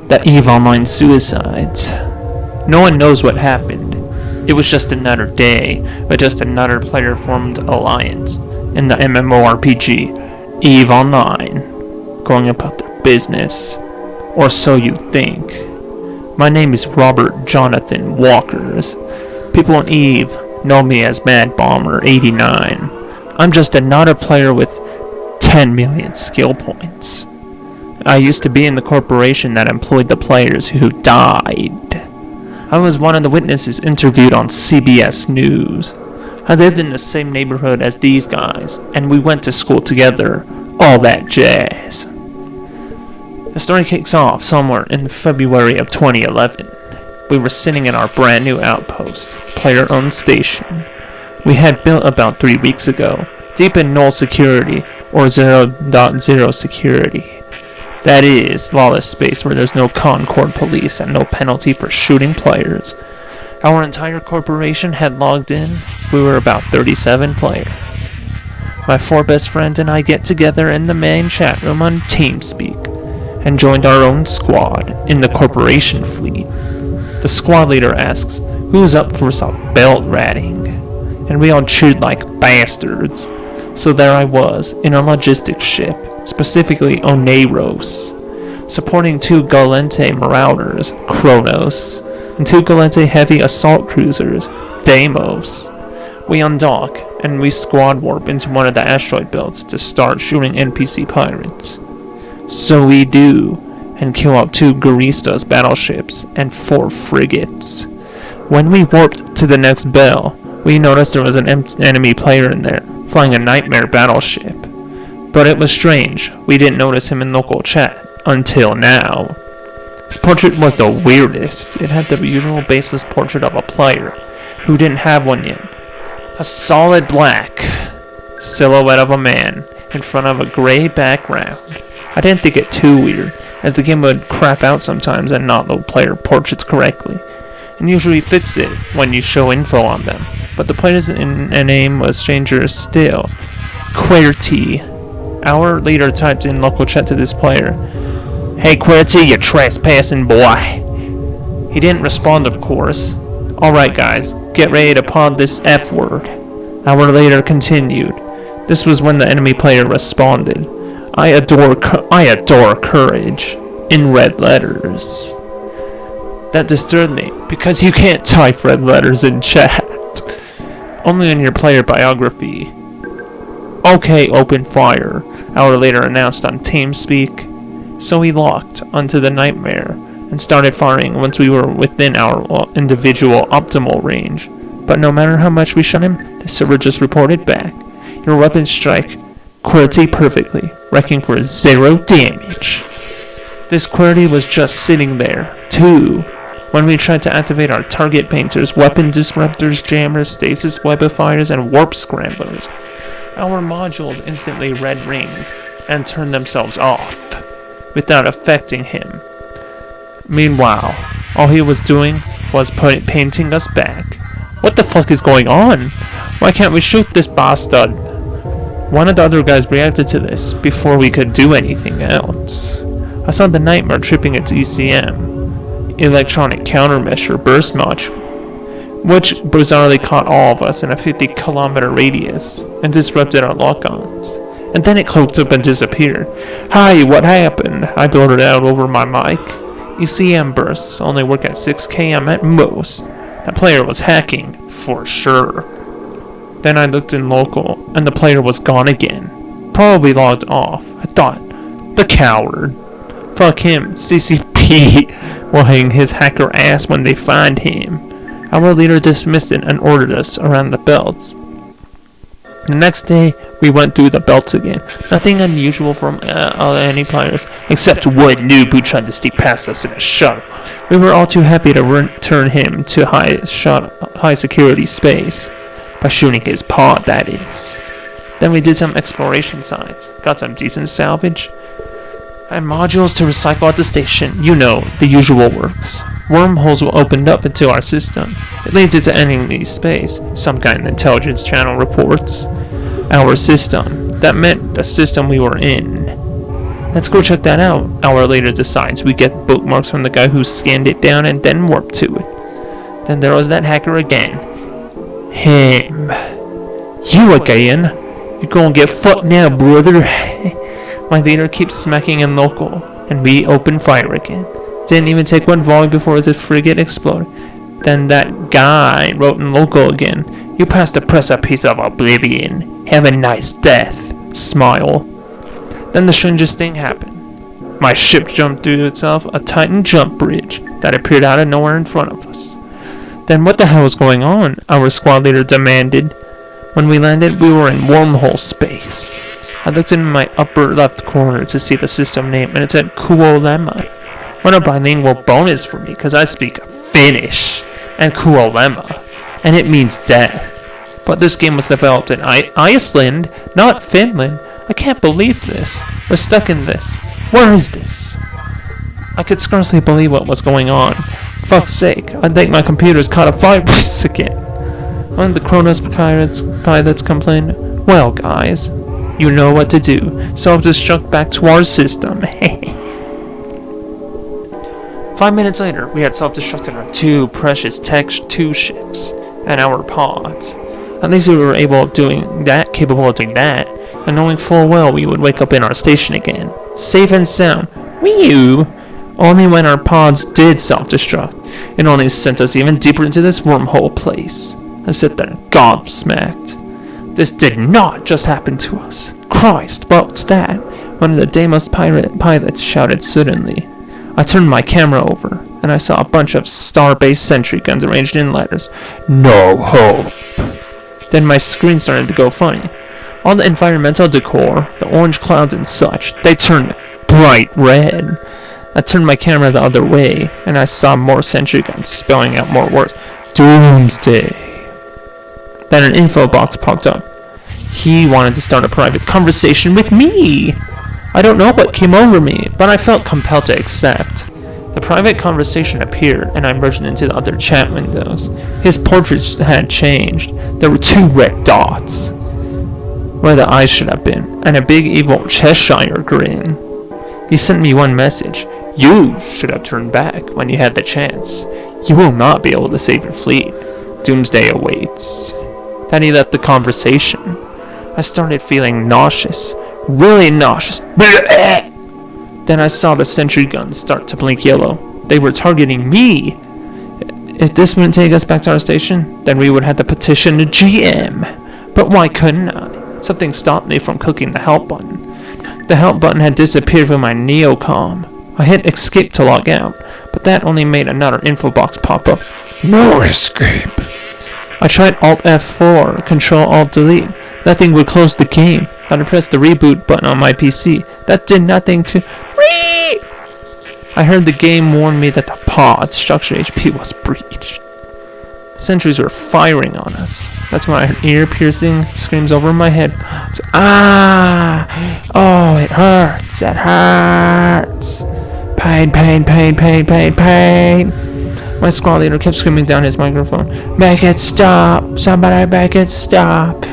The EVE Online suicides. No one knows what happened. It was just another day, but just another player-formed alliance in the MMORPG EVE Online, going about their business. Or so you think. My name is Robert Jonathan Walkers. People in EVE know me as Mad Bomber 89. I'm just another player with 10 million skill points. I used to be in the corporation that employed the players who died. I was one of the witnesses interviewed on CBS News. I lived in the same neighborhood as these guys, and we went to school together. All that jazz. The story kicks off somewhere in February of 2011. We were sitting in our brand new outpost, player-owned station. We had built about 3 weeks ago, deep in null security, or 0.0 security. That is, lawless space where there's no Concord police and no penalty for shooting players. Our entire corporation had logged in. We were about 37 players. My 4 best friends and I get together in the main chat room on TeamSpeak and joined our own squad in the corporation fleet. The squad leader asks, who's up for some belt ratting? And we all cheered like bastards. So there I was, in a logistics ship, specifically Oneiros, supporting 2 Galente Marauders, Kronos, and 2 Galente heavy assault cruisers, Deimos. We undock, and we squad warp into one of the asteroid belts to start shooting NPC pirates. So we do, and kill up 2 Guristas battleships and 4 frigates. When we warped to the next bell, we noticed there was an enemy player in there, flying a nightmare battleship. But it was strange, we didn't notice him in local chat, until now. His portrait was the weirdest. It had the usual baseless portrait of a player, who didn't have one yet. A solid black silhouette of a man, in front of a grey background. I didn't think it too weird, as the game would crap out sometimes and not load player portraits correctly, and usually fix it when you show info on them. But the player's name was stranger still. QWERTY. Our leader typed in local chat to this player. Hey QWERTY, you trespassing boy. He didn't respond, of course. Alright guys, get ready to pod this F word. Our leader continued. This was when the enemy player responded. I adore courage. In red letters. That disturbed me, because you can't type red letters in chat. Only in your player biography. Okay, open fire, our leader announced on TeamSpeak. So we locked onto the nightmare and started firing once we were within our individual optimal range. But no matter how much we shot him, the server just reported back. Your weapons strike QWERTY perfectly, wrecking for 0 damage. This QWERTY was just sitting there, too. When we tried to activate our target painters, weapon disruptors, jammers, stasis webifiers, and warp scramblers, our modules instantly red ringed and turned themselves off, without affecting him. Meanwhile, all he was doing was painting us back. What the fuck is going on? Why can't we shoot this bastard? One of the other guys reacted to this before we could do anything else. I saw the nightmare tripping its ECM. Electronic countermeasure burst module, which bizarrely caught all of us in a 50-kilometer radius and disrupted our lock-ons. And then it cloaked up and disappeared. Hi, what happened? I blurted out over my mic. ECM bursts only work at 6 km at most. That player was hacking, for sure. Then I looked in local, and the player was gone again. Probably logged off. I thought, the coward. Fuck him, CCP will hang his hacker ass when they find him. Our leader dismissed it and ordered us around the belts. The next day, we went through the belts again. Nothing unusual from any players, except one noob who tried to sneak past us in a shuttle. We were all too happy to return him to high security space. By shooting his pod, that is. Then we did some exploration sites, got some decent salvage, and modules to recycle at the station. You know, the usual works. Wormholes will open up into our system. It leads into enemy space, some kind of intelligence channel reports. Our system. That meant the system we were in. Let's go check that out, Hour later decides. We get bookmarks from the guy who scanned it down and then warped to it. Then there was that hacker again. Him. You again? You're gonna get fucked now, brother. My leader keeps smacking in local, and we open fire again. Didn't even take one volley before the frigate exploded. Then that guy wrote in local again. You passed the precipice of oblivion. Have a nice death. Smile. Then the strangest thing happened. My ship jumped through itself a Titan jump bridge that appeared out of nowhere in front of us. Then what the hell was going on? Our squad leader demanded. When we landed, we were in wormhole space. I looked in my upper left corner to see the system name, and it said Kuolema. What a bilingual bonus for me, because I speak Finnish and Kuolema, and it means death. But this game was developed in Iceland, not Finland. I can't believe this. We're stuck in this. Where is this? I could scarcely believe what was going on. Fuck's sake, I think my computer's caught a virus again. One of the Kronos pilots complained, well guys, you know what to do. Self-destruct back to our system. 5 minutes later, we had self-destructed our 2 precious Tech 2 ships and our pods. At least we were capable of doing that, and knowing full well we would wake up in our station again, safe and sound. Whew! Only when our pods did self-destruct, it only sent us even deeper into this wormhole place. I sat there gobsmacked. This did not just happen to us. Christ, what's that? One of the Deimos pilots shouted suddenly. I turned my camera over, and I saw a bunch of star-based sentry guns arranged in letters. No hope. Then my screen started to go funny. All the environmental decor, the orange clouds and such, they turned bright red. I turned my camera the other way, and I saw more sentry guns spelling out more words. Doomsday. Then an info box popped up. He wanted to start a private conversation with me. I don't know what came over me, but I felt compelled to accept. The private conversation appeared, and I merged into the other chat windows. His portrait had changed. There were 2 red dots where the eyes should have been, and a big evil Cheshire grin. He sent me one message. You should have turned back when you had the chance. You will not be able to save your fleet. Doomsday awaits. Then he left the conversation. I started feeling nauseous. Really nauseous. Then I saw the sentry guns start to blink yellow. They were targeting me. If this wouldn't take us back to our station, then we would have to petition the GM. But why couldn't I? Something stopped me from clicking the help button. The help button had disappeared from my neocom. I hit escape to log out, but that only made another info box pop up. No escape. I tried Alt F4, Control Alt Delete. That thing would close the game. I pressed the reboot button on my PC. That did nothing to... I heard the game warn me that the pod's structure HP was breached. The sentries were firing on us. That's when I heard ear-piercing screams over my head. Ah! Oh, it hurts. It hurts. Pain, pain, pain, pain, pain, pain. My squad leader kept screaming down his microphone. Make it stop. Somebody make it stop.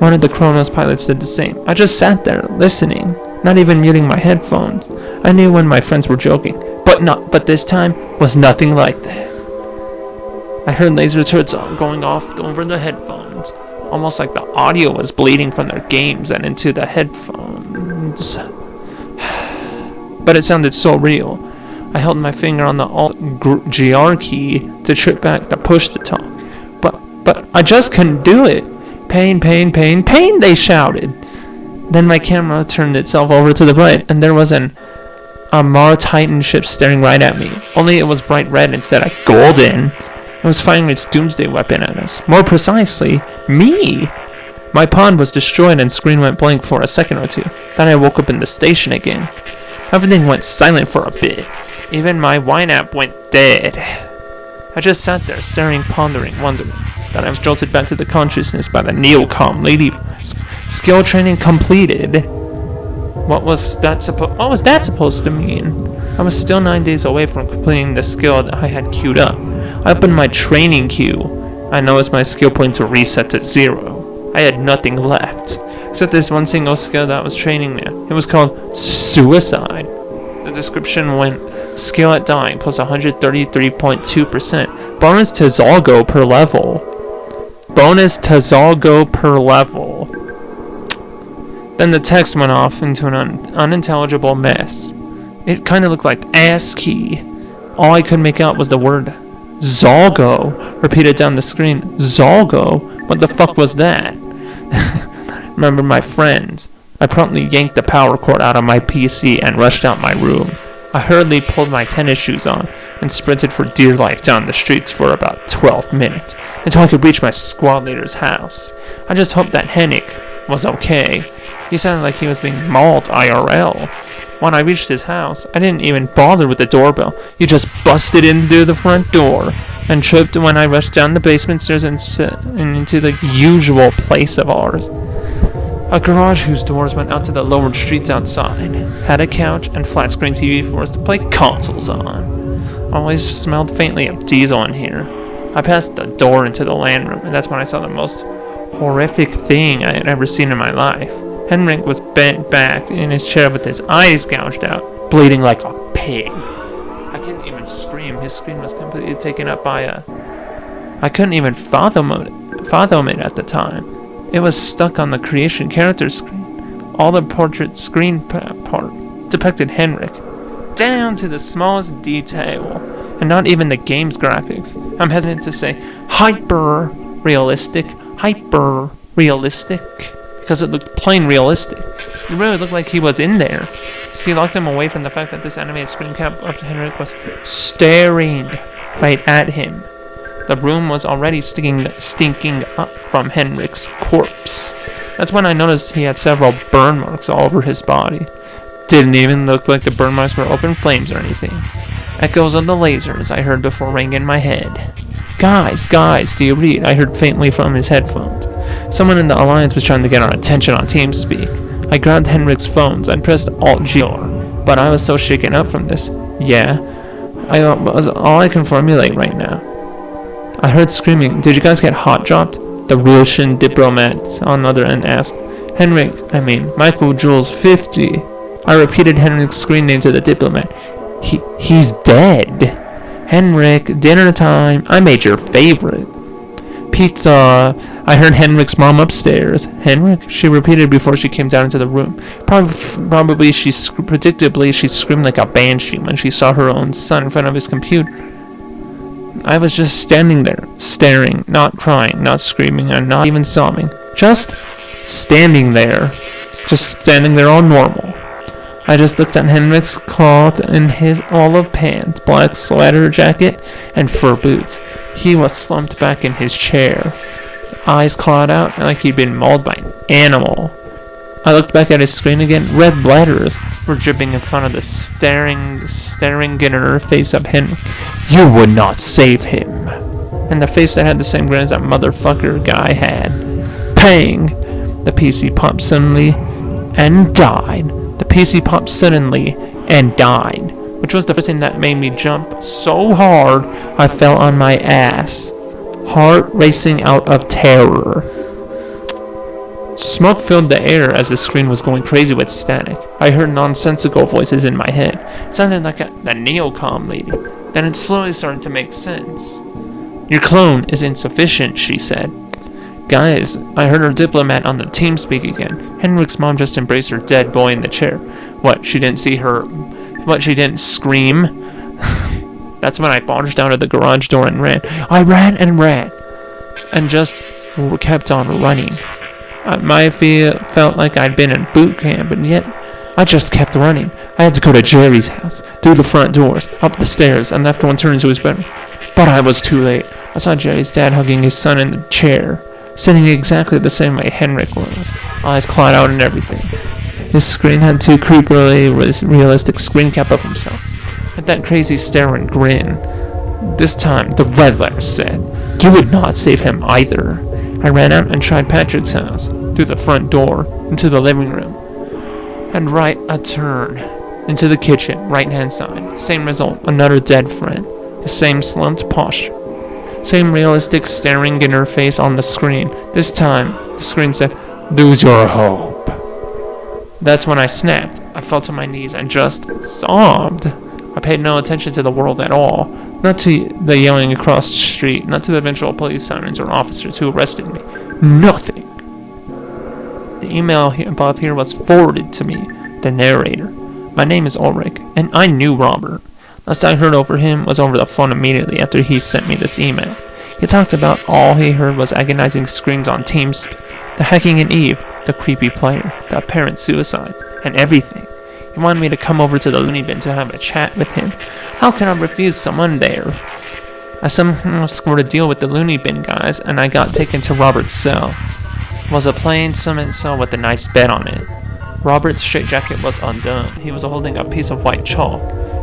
One of the Kronos pilots did the same. I just sat there, listening, not even muting my headphones. I knew when my friends were joking, but this time was nothing like that. I heard laser turrets going off over the headphones, almost like the audio was bleeding from their games and into the headphones. But it sounded so real. I held my finger on the Alt-GR key to trip back to push to talk. But I just couldn't do it. Pain, pain, pain, pain, they shouted. Then my camera turned itself over to the right, and there was an Amar Titan ship staring right at me. Only it was bright red instead of golden. It was firing its doomsday weapon at us. More precisely, me. My pod was destroyed and screen went blank for a second or two. Then I woke up in the station again. Everything went silent for a bit. Even my wine app went dead. I just sat there, staring, pondering, wondering. Then I was jolted back to the consciousness by the neocom lady. Skill training completed. What was that supposed to mean? I was still 9 days away from completing the skill that I had queued up. I opened my training queue. I noticed my skill points were reset to 0. I had nothing left. except this one single skill that was training there. It was called Suicide. The description went, skill at dying plus 133.2%. Bonus to Zalgo per level. Bonus to Zalgo per level. Then the text went off into an unintelligible mess. It kind of looked like ASCII. All I could make out was the word Zalgo repeated down the screen. Zalgo? What the fuck was that? Remember my friends. I promptly yanked the power cord out of my PC and rushed out my room. I hurriedly pulled my tennis shoes on and sprinted for dear life down the streets for about 12 minutes until I could reach my squad leader's house. I just hoped that Hennig was okay. He sounded like he was being mauled IRL. When I reached his house, I didn't even bother with the doorbell. He just busted in through the front door and tripped when I rushed down the basement stairs and into the usual place of ours. A garage whose doors went out to the lowered streets outside had a couch and flat screen TV for us to play consoles on. Always smelled faintly of diesel in here. I passed the door into the land room, and that's when I saw the most horrific thing I had ever seen in my life. Henrik was bent back in his chair with his eyes gouged out, bleeding like a pig. I couldn't even scream. His screen was completely taken up by I couldn't even fathom it at the time. It was stuck on the creation character screen. All the portrait screen part depicted Henrik, down to the smallest detail, and not even the game's graphics. I'm hesitant to say hyper-realistic, because it looked plain realistic. It really looked like he was in there. He locked him away from the fact that this animated screen cap of Henrik was staring right at him. The room was already stinking up from Henrik's corpse. That's when I noticed he had several burn marks all over his body. Didn't even look like the burn marks were open flames or anything. Echoes of the lasers I heard before rang in my head. Guys, do you read? I heard faintly from his headphones. Someone in the Alliance was trying to get our attention on TeamSpeak. I grabbed Henrik's phones and pressed Alt-G, but I was so shaken up from this. Yeah, was all I can formulate right now. I heard screaming. Did you guys get hot dropped? The Russian diplomat on the other end asked. Michael Jules 50. I repeated Henrik's screen name to the diplomat. He's dead. Henrik, dinner time. I made your favorite. Pizza. I heard Henrik's mom upstairs. Henrik? She repeated before she came down into the room. Predictably, she screamed like a banshee when she saw her own son in front of his computer. I was just standing there, staring, not crying, not screaming, and not even sobbing. Just standing there all normal. I just looked at Henrik's cloth in his olive pants, black sweater jacket, and fur boots. He was slumped back in his chair, eyes clawed out like he'd been mauled by an animal. I looked back at his screen again. Red bladders were dripping in front of the staring ginner face of Henrik. You would not save him. And the face that had the same grin as that motherfucker guy had. Pang! The PC popped suddenly and died. Which was the first thing that made me jump so hard I fell on my ass. Heart racing out of terror. Smoke filled the air as the screen was going crazy with static. I heard nonsensical voices in my head. It sounded like the neocom lady. Then it slowly started to make sense. Your clone is insufficient, she said. Guys, I heard her diplomat on the team speak again. Henrik's mom just embraced her dead boy in the chair. What, she didn't see her... What, she didn't scream? That's when I barged out of the garage door and ran. I ran. And just kept on running. I felt like I'd been in boot camp, and yet I just kept running. I had to go to Jerry's house, through the front doors, up the stairs, and left one turn into his bedroom. But I was too late. I saw Jerry's dad hugging his son in the chair, sitting exactly the same way Henrik was, eyes clawed out and everything. His screen had too creepily realistic screen cap of himself, with that crazy stare and grin. This time, the red letter said, "You would not save him either." I ran out and tried Patrick's house, through the front door, into the living room, and right a turn, into the kitchen, right-hand side. Same result, another dead friend, the same slumped posture, same realistic staring in her face on the screen. This time, the screen said, Lose your hope. That's when I snapped. I fell to my knees and just sobbed. I paid no attention to the world at all. Not to the yelling across the street, not to the eventual police sirens or officers who arrested me. Nothing. The email above here was forwarded to me, the narrator. My name is Ulrich, and I knew Robert. Last I heard over him was over the phone immediately after he sent me this email. He talked about all he heard was agonizing screams on TeamSpeak, the hacking in Eve, the creepy player, the apparent suicides, and everything. He wanted me to come over to the loony bin to have a chat with him. How can I refuse someone there? I somehow scored a deal with the loony bin guys, and I got taken to Robert's cell. It was a plain cement cell with a nice bed on it. Robert's straitjacket was undone. He was holding a piece of white chalk,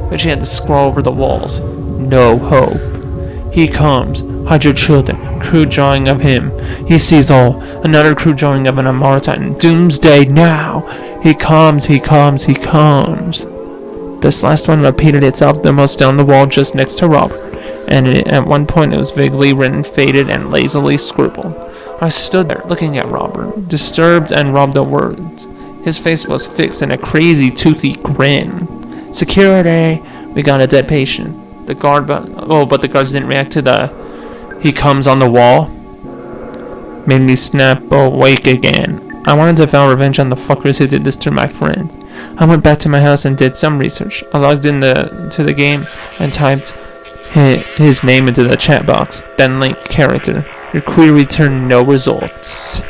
which he had to scrawl over the walls. No hope. He comes. Hide your children. Crude drawing of him. He sees all. Another crude drawing of an Amartitan. Doomsday now. He comes, he comes, he comes. This last one repeated itself the most down the wall just next to Robert, and at one point it was vaguely written, faded, and lazily scribbled. I stood there, looking at Robert, disturbed and robbed of words. His face was fixed in a crazy, toothy grin. Security! We got a dead patient. The guard, but the guards didn't react to the "he comes" on the wall. Made me snap awake again. I wanted to vow revenge on the fuckers who did this to my friend. I went back to my house and did some research. I logged in to the game and typed his name into the chat box, then link character. Your query returned no results.